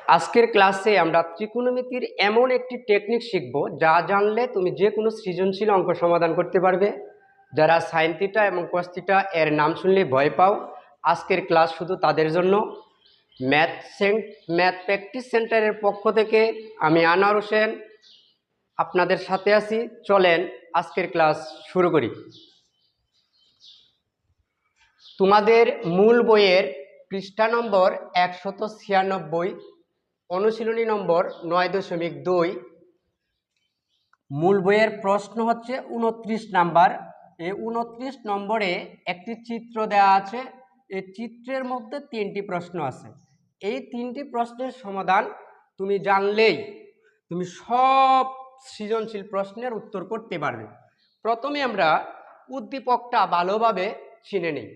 আজকের ক্লাসে আমরা ত্রিকোণমিতির এমন একটি টেকনিক শিখব যা জানলে তুমি যে কোনো সৃজনশীল অঙ্ক সমাধান করতে পারবে। যারা সাইন থিটা এবং কস থিটা এর নাম শুনলে ভয় পাও, আজকের ক্লাস শুধু তাদের জন্য। ম্যাথ প্র্যাকটিস সেন্টারের পক্ষ থেকে আমি আনোয়ার হোসেন আপনাদের সাথে আছি। চলেন আজকের ক্লাস শুরু করি। তোমাদের মূল বইয়ের পৃষ্ঠা নম্বর 196, অনুশীলনী নম্বর 9.2। মূল বইয়ের প্রশ্ন হচ্ছে 29 নাম্বার। এই 29 নম্বরে একটি চিত্র দেওয়া আছে। এই চিত্রের মধ্যে 3টি প্রশ্ন আছে। এই 3টি প্রশ্নের সমাধান তুমি জানলেই তুমি সব সৃজনশীল প্রশ্নের উত্তর করতে পারবে। প্রথমে আমরা উদ্দীপকটা ভালোভাবে চিনে নিই।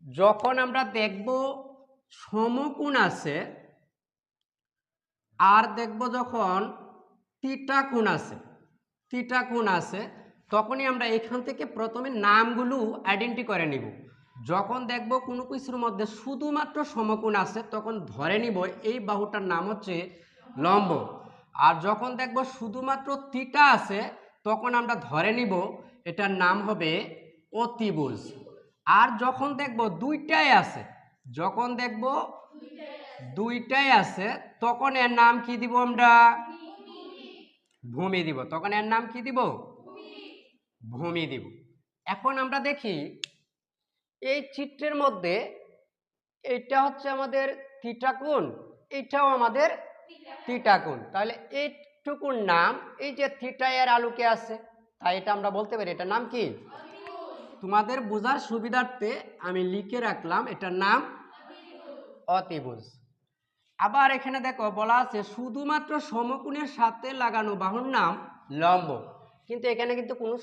যখন আমরা দেখব সমকোণ আছে আর দেখব যখন থিটা কোণ আছে তখনই আমরা এখান থেকে প্রথমে নামগুলো আইডেন্টি করে নিব। যখন দেখব কোনো কিছুর মধ্যে শুধুমাত্র সমকোণ আছে তখন ধরে নিব এই বাহুটার নাম হচ্ছে লম্ব। আর যখন দেখব শুধুমাত্র থিটা আছে তখন আমরা ধরে নিব এটার নাম হবে অতিভুজ। আর যখন দেখব দুইটাই আছে তখন এর নাম কি দিব? আমরা ভূমি দিব। তখন এর নাম কি দিব? ভূমি দিব। এখন আমরা দেখি এই চিত্রের মধ্যে এটা হচ্ছে আমাদের থিটা কোণ, এটাও আমাদের থিটা কোণ। তাহলে এইটুকুর নাম এই যে থিটা এর আলোকে আছে, তাই এটা আমরা বলতে পারি এটার নাম কি? তোমাদের বোঝার সুবিধার্থে আমি লিখে রাখলাম এটার নাম অতিভুজ। আবার এখানে দেখো বলা আছে শুধুমাত্র সমকোণের সাথে লাগানো বাহুর নাম লম্ব। কিন্তু এখানে কিন্তু কোনো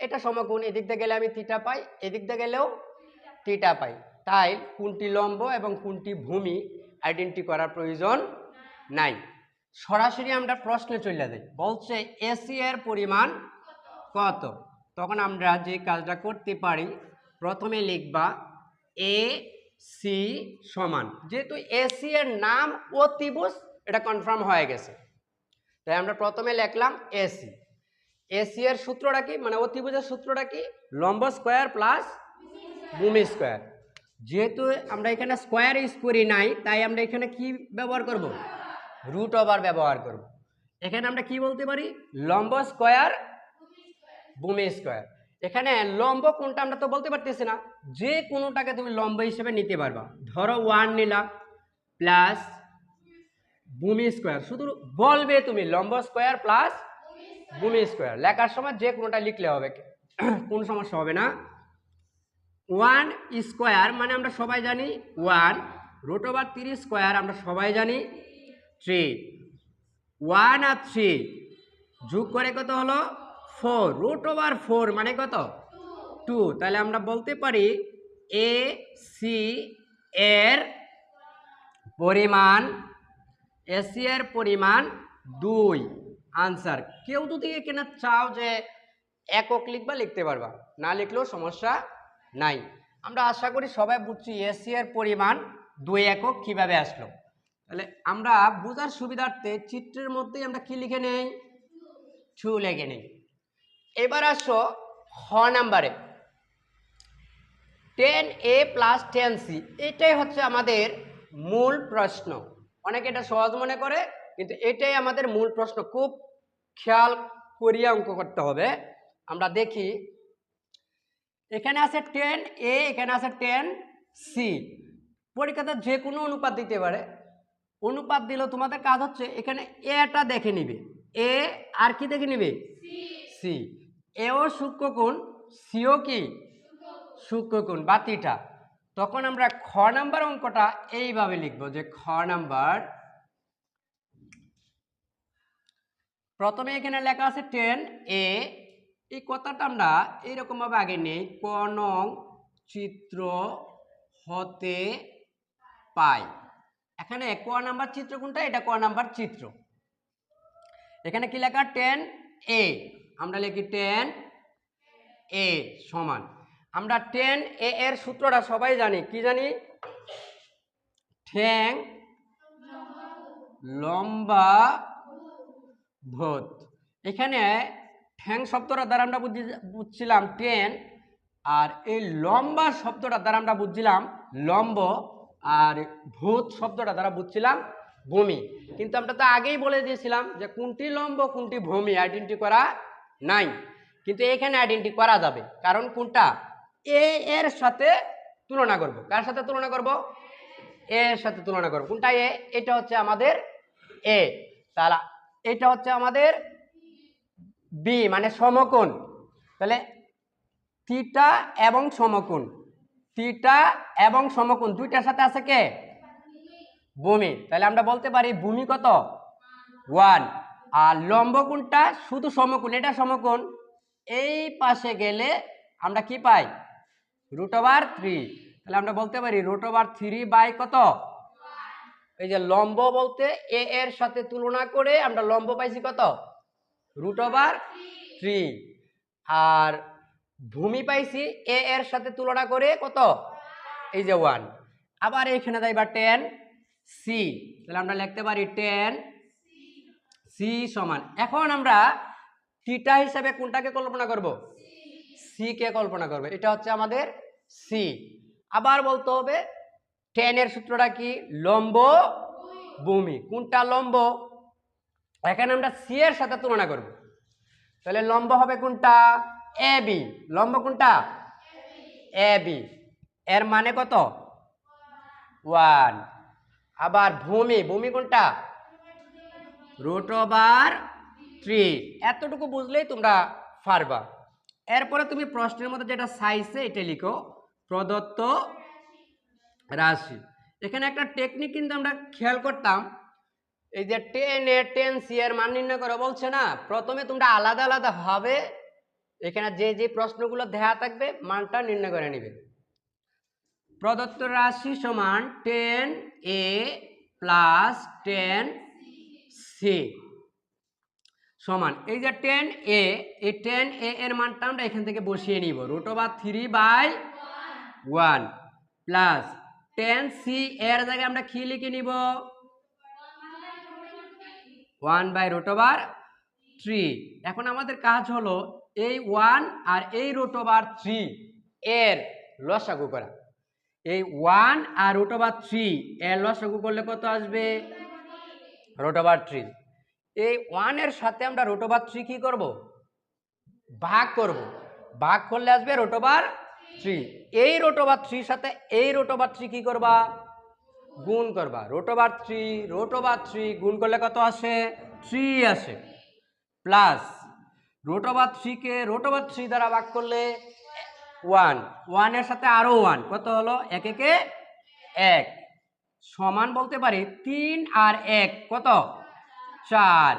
এটা সমকোণ, এদিক দিয়ে গেলে আমি থিটা পাই, এদিক দিয়ে গেলেও থিটা পাই। তাই কোনটি লম্ব এবং কোনটি ভূমি আইডেন্টি করার প্রয়োজন নাই। সরাসরি আমরা প্রশ্নে চলে যাই। বলছে এসি এর পরিমাণ কত? তখন আমরা যে কাজটা করতে পারি, প্রথমে লিখবা এ সি সমান, যেহেতু এসি এর নাম অতিভুজ এটা কনফার্ম হয়ে গেছে, তাই আমরা প্রথমে লিখলাম এসি। এসি এর সূত্রটা কি, মানে অতিভুজের সূত্রটা কি? লম্ব স্কয়ার প্লাস ভূমি স্কয়ার। যেহেতু আমরা এখানে স্কয়ার ইউজ করি নাই, তাই আমরা এখানে কি ব্যবহার করব? রুট ওভার ব্যবহার করব। এখানে আমরা কি বলতে পারি? লম্ব স্কয়ার ভূমি স্কয়ার। এখানে লম্ব কোনটা আমরা তো বলতে পারতেছি না, যে কোনোটাকে তুমি লম্ব হিসেবে নিতে পারবা। ধরো 1 নিলা প্লাস ভূমি স্কয়ার, শুধু বলবে তুমি লম্ব স্কয়ার প্লাস ভূমি স্কয়ার। লেখার সময় যে কোনোটা লিখলে হবে, কোনো সমস্যা হবে না। 1 স্কয়ার মানে আমরা সবাই জানি 1, রুট ওভার 3 স্কয়ার আমরা সবাই জানি 3। 1 আর 3 যোগ করে কত হলো? 4। রুট ওভার 4 মানে কত? 2। তাহলে আমরা বলতে পারি এ সি এর পরিমাণ, এসি এর পরিমাণ 2। আনসার। কেউ যদি এখানে চাও যে একক লিখবা লিখতে পারবা, না লিখলেও সমস্যা নাই। আমরা আশা করি সবাই বুঝছি এসি এর পরিমাণ 2 একক কিভাবে আসলো। তাহলে আমরা বোঝার সুবিধার্থে চিত্রের মধ্যেই আমরা কি লিখে নেই? 2 লিখে নেই। এবার আসো খ নাম্বারে 10a প্লাস 10c। এটাই হচ্ছে আমাদের মূল প্রশ্ন। অনেকে এটা সহজ মনে করে, কিন্তু এটাই আমাদের মূল প্রশ্ন। খুব খেয়াল করিয়া অঙ্ক করতে হবে। আমরা দেখি এখানে আছে 10a, এখানে আছে 10c। পরীক্ষাতে যে কোনো অনুপাত দিতে পারে। অনুপাত দিলেও তোমাদের কাজ হচ্ছে এখানে এটা দেখে নিবে, এ আর কি দেখে নিবে? সি। এও সূক্ষ্মকোণ, সিও কি সূক্ষ্মকোণ বা থিটা। তখন আমরা খ নাম্বার অঙ্কটা এইভাবে লিখবো যে খ নাম্বার, প্রথমে এখানে লেখা আছে 10a। এই কথাটা আমরা এইরকম ভাবে আগে নেই, ক নং চিত্র হতে পাই। এখানে ক নাম্বার চিত্র কোনটা? এটা ক নাম্বার চিত্র। এখানে কি লেখা? 10a। আমরা লিখি 10a সমান, আমরা 10a এর সূত্রটা সবাই জানি, কি জানি? ঠ্যাং লম্বা ভূত। এখানে ঠ্যাং শব্দটা দ্বারা আমরা বুঝছিলাম টেন, আর এই লম্বা শব্দটা দ্বারা আমরা বুঝছিলাম লম্ব, আর ভূত শব্দটা দ্বারা বুঝছিলাম ভূমি। কিন্তু আমরা তো আগেই বলে দিয়েছিলাম যে কোনটি লম্ব কোনটি ভূমি আইডেন্টি করা নাই, কিন্তু এখানে আইডেন্টি করা যাবে। কারণ কোনটা এ এর সাথে তুলনা করব। কার সাথে তুলনা করব? এ এর সাথে তুলনা করব। কোনটা এ? এটা হচ্ছে আমাদের এ, তাহলে এটা হচ্ছে আমাদের বি মানে সমকোণ। তাহলে থিটা এবং সমকোণ, থিটা এবং সমকোণ দুইটার সাথে আছে কে? ভূমি। তাহলে আমরা বলতে পারি ভূমি কত? 1। আর লম্ব কোনটা? শুধু সমকোণ, এটা সমকোণ। এই পাশে গেলে আমরা কি পাই? √3। তাহলে আমরা বলতে পারি √3 বাই কত? এই যে লম্ব বলতে এ এর সাথে তুলনা করে আমরা লম্ব পাইছি কত? √3। আর ভূমি পাইছি এ এর সাথে তুলনা করে কত? এই যে 1। আবার এখানে যাইবা 10 সি, তাহলে আমরা লিখতে পারি 10 সি সমান। এখন আমরা থিটা হিসাবে কোনটাকে কল্পনা করব? সি কে কল্পনা করব। এটা হচ্ছে আমাদের সি। আবার বলতে হবে 10 এর সূত্রটা কি? লম্ব ভূমি। কোনটা লম্ব? এখানে আমরা সি এর সাথে তুলনা করব। তাহলে লম্ব হবে কোনটা? A B. লম্ব কোনটা? A B. এর মানে কত? 1। আবার ভূমি, ভূমি কোনটা? √3। এতটুকু বুঝলেই তোমরা পারবা। এরপরে তুমি প্রশ্নের মধ্যে যেটা চাইছে এটা লিখো, প্রদত্ত রাশি। এখানে একটা টেকনিক কিন্তু আমরা খেয়াল করতাম, এই যে 10 এ 10 সি এর মান নির্ণয় করো বলছে না, প্রথমে তোমরা আলাদা আলাদা ভাবে এখানে যে যে প্রশ্নগুলো দেয়া থাকবে মানটা নির্ণয় করে নিবে। প্রদত্ত রাশি সমান 10a প্লাস 10c সমান এই যে 10a, এই 10a এর মানটা আমরা এখান থেকে বসিয়ে নিব √3/1 প্লাস 10c এর জায়গায় আমরা কি লিখে নিব? 1/√3। এখন আমাদের কাজ হলো এই 1 আর এই √3 এর লসাগু করা। এই 1 আর √3 এর লসাগু করলে কত আসবে? √3। এই 1 এর সাথে আমরা √3 কি করব? ভাগ করব। ভাগ করলে আসবে √3। এই √3 সাথে এই √3 কি করবা? গুণ করবা। √3 গুণ করলে কত আসে? 3 আসে। প্লাস √3 কে √3 দ্বারা ভাগ করলে 1, 1 এর সাথে আরো 1, কত হলো? 1 একে 1 সমান বলতে পারি 3 আর 1 কত? 4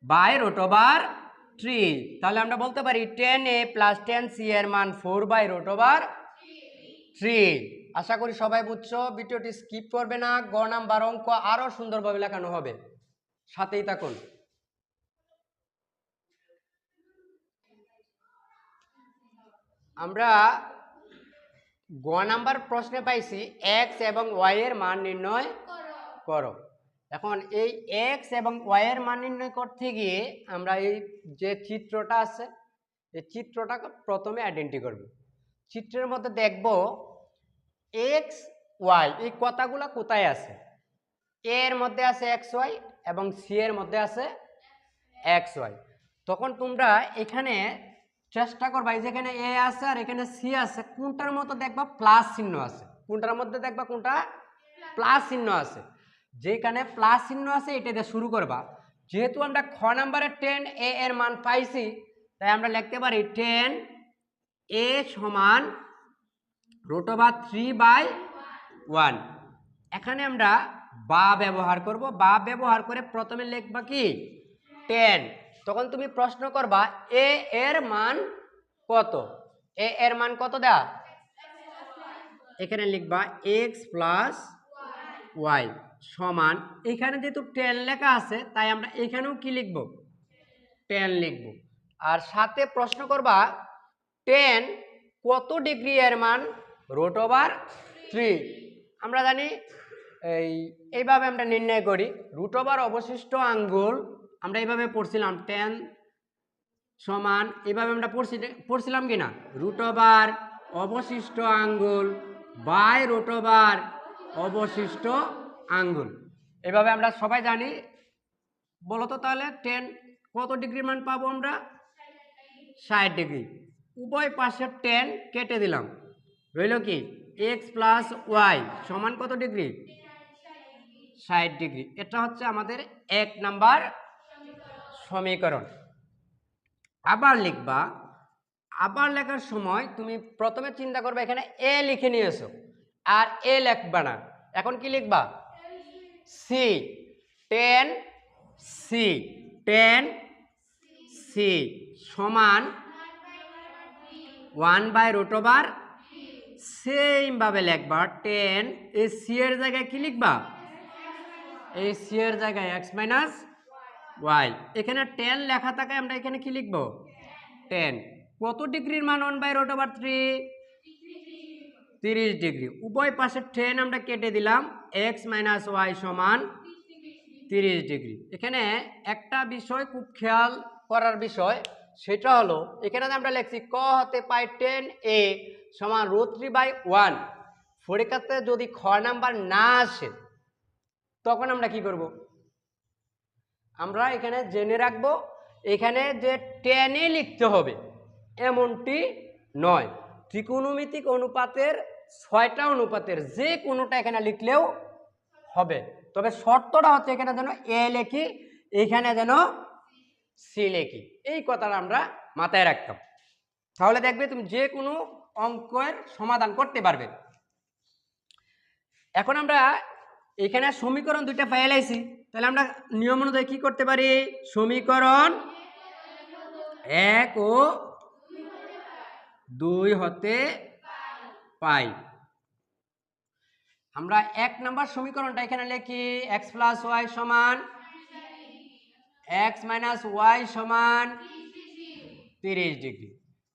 বাই √3। তাহলে আমরা বলতে পারি 10a প্লাস 10c এর মান 4/√3। আশা করি সবাই বুঝছো। ভিডিওটি স্কিপ করবে না, গ নাম্বার অঙ্ক আরো সুন্দরভাবে লেখানো হবে, সাথেই থাকুন। আমরা গ নাম্বার প্রশ্নে পাইছি x এবং y এর মান নির্ণয় করো। এখন এই x এবং y এর মান নির্ণয় করতে গিয়ে আমরা এই যে চিত্রটা আছে এই চিত্রটা প্রথমে আইডেন্টি করব। চিত্রের মধ্যে দেখব x y এই কথাগুলো কোথায় আছে। a এর মধ্যে আছে xy এবং c এর মধ্যে আছে xy। তখন তোমরা এখানে চেষ্টা করবা, যেখানে এ আছে আর এখানে সি আছে কোনটার মধ্যে দেখবা প্লাস চিহ্ন আছে, কোনটার মধ্যে দেখবা কোনটা প্লাস চিহ্ন আছে। যেখানে প্লাস চিহ্ন আছে এটা দিয়ে শুরু করবা। যেহেতু আমরা খ নাম্বারে 10a এর মান পাইছি, তাই আমরা লিখতে পারি 10a সমান √3/1। এখানে আমরা বা ব্যবহার করব। বা ব্যবহার করে প্রথমে লিখবা কি 10। তখন তুমি প্রশ্ন করবা এ এর মান কত? এ এর মান কত দেয়া? এখানে লিখবা x প্লাস y সমান, এখানে যেহেতু 10 লেখা আছে তাই আমরা এখানেও কি লিখব? 10 লিখব। আর সাথে প্রশ্ন করবা 10 কত ডিগ্রি এর মান? √3। আমরা জানি এইভাবে আমরা নির্ণয় করি রুট ওভার অবশিষ্ট আঙ্গুল। আমরা এইভাবে পড়ছিলাম 10 সমান, এইভাবে আমরা পড়ছিলাম কি না, রুট ওভার অবশিষ্ট আঙ্গুল বাই রুট ওভার অবশিষ্ট আঙ্গুল। এভাবে আমরা সবাই জানি। বলতো তাহলে 10 কত ডিগ্রির মান পাবো আমরা? 60 ডিগ্রি। উভয় পাশে 10 কেটে দিলাম, রইল কি এক্স প্লাস ওয়াই সমান কত ডিগ্রি? 60 ডিগ্রি। এটা হচ্ছে আমাদের 1 নাম্বার সমীকরণ। আবার লিখবা, আবার লেখার সময় তুমি প্রথমে চিন্তা করবে এখানে এ লিখে নিয়েছো, আর এ লিখবা না। এখন কি লিখবা? সি, 10 সি, 10 সি সমান 1/√। সেম ভাবে লিখবা 10, এই সি এর জায়গায় কি লিখবা? এই সি এর জায়গায় x মাইনাস ওয়াই। এখানে 10 লেখা থাকে, আমরা এখানে কি লিখব? 10। কত ডিগ্রির মান 1/√3? 30 ডিগ্রি। উভয় পাশে 10 আমরা কেটে দিলাম, x মাইনাস ওয়াই সমান 30 ডিগ্রি। এখানে একটা বিষয় খুব খেয়াল করার বিষয়, সেটা হলো এখানে আমরা লিখছি ক হতে পাই 10a সমান √3/1। পরীক্ষাতে যদি খ নাম্বার না আসে তখন আমরা কি করব? আমরা এখানে জেনে রাখবো এখানে যে 10 লিখতে হবে এমনটি নয়। ত্রিকোণমিতিক অনুপাতের 6টা অনুপাতের যে কোনোটা এখানে লিখলেও হবে, তবে শর্তটা হচ্ছে এখানে যেন এ লিখি, এখানে যেন সি লিখি। এই কথাটা আমরা মাথায় রাখতাম, তাহলে দেখবে তুমি যে কোনো অঙ্কের সমাধান করতে পারবে। এখন আমরা এখানে সমীকরণ দুইটা পাইলাইছি, তাহলে আমরা নিয়ম অনুযায়ী কি করতে পারি? সমীকরণ 1 ও 2 হতে পাই। আমরা 1 নাম্বার সমীকরণটা এখানে লিখি x প্লাস ওয়াই সমান x মাইনাস ওয়াই সমান 30 ডিগ্রি।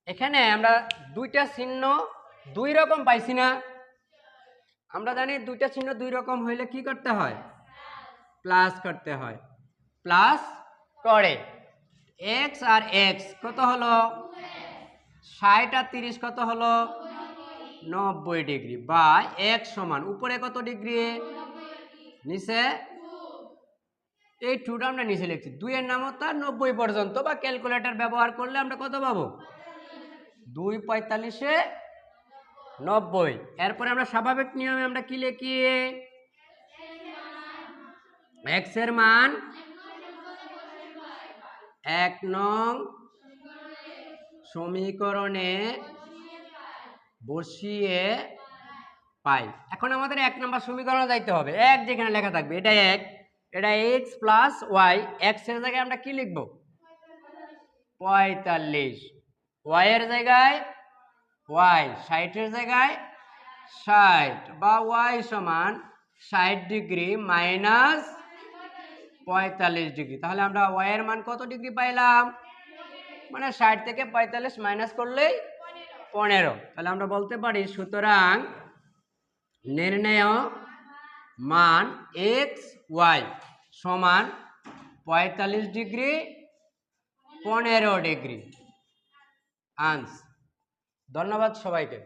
এখানে আমরা দুইটা চিহ্ন দুই রকম পাইছি না? আমরা জানি দুইটা চিহ্ন দুই রকম হইলে কি করতে হয়? প্লাস করতে হয়। প্লাস করে x আর x কত হলো? 60 আর 30 কত হলো? 90 ডিগ্রি। বা x সমান উপরে কত ডিগ্রি, নিচে এই 2টা আমরা নিচে লিখছি। 2 এর নাম হতো 90 পর্যন্ত, বা ক্যালকুলেটর ব্যবহার করলে আমরা কত পাবো? 2 45 90। এরপরে আমরা স্বাভাবিক নিয়মে আমরা কি লিখি? x এর মান 1 নং সমীকরণে বসিয়ে পাই। এখন আমাদের 1 নাম্বার সমীকরণে যাইতে হবে। 1 যেখানে লেখা থাকবে এটা 1, এটা x প্লাস ওয়াই। x এর জায়গায় আমরা কি লিখব? 45। y এর জায়গায় y, 60 এর জায়গায় 60, বা y সমান 60 ডিগ্রি মাইনাস 45 ডিগ্রি। তাহলে আমরা y এর মান কত ডিগ্রি পাইলাম? মানে 60 থেকে 45 মাইনাস করলেই 15। তাহলে আমরা বলতে পারি সুতরাং নির্ণেয় মান x y সমান 45 ডিগ্রি 15 ডিগ্রি। আনসার। ধন্যবাদ সবাইকে।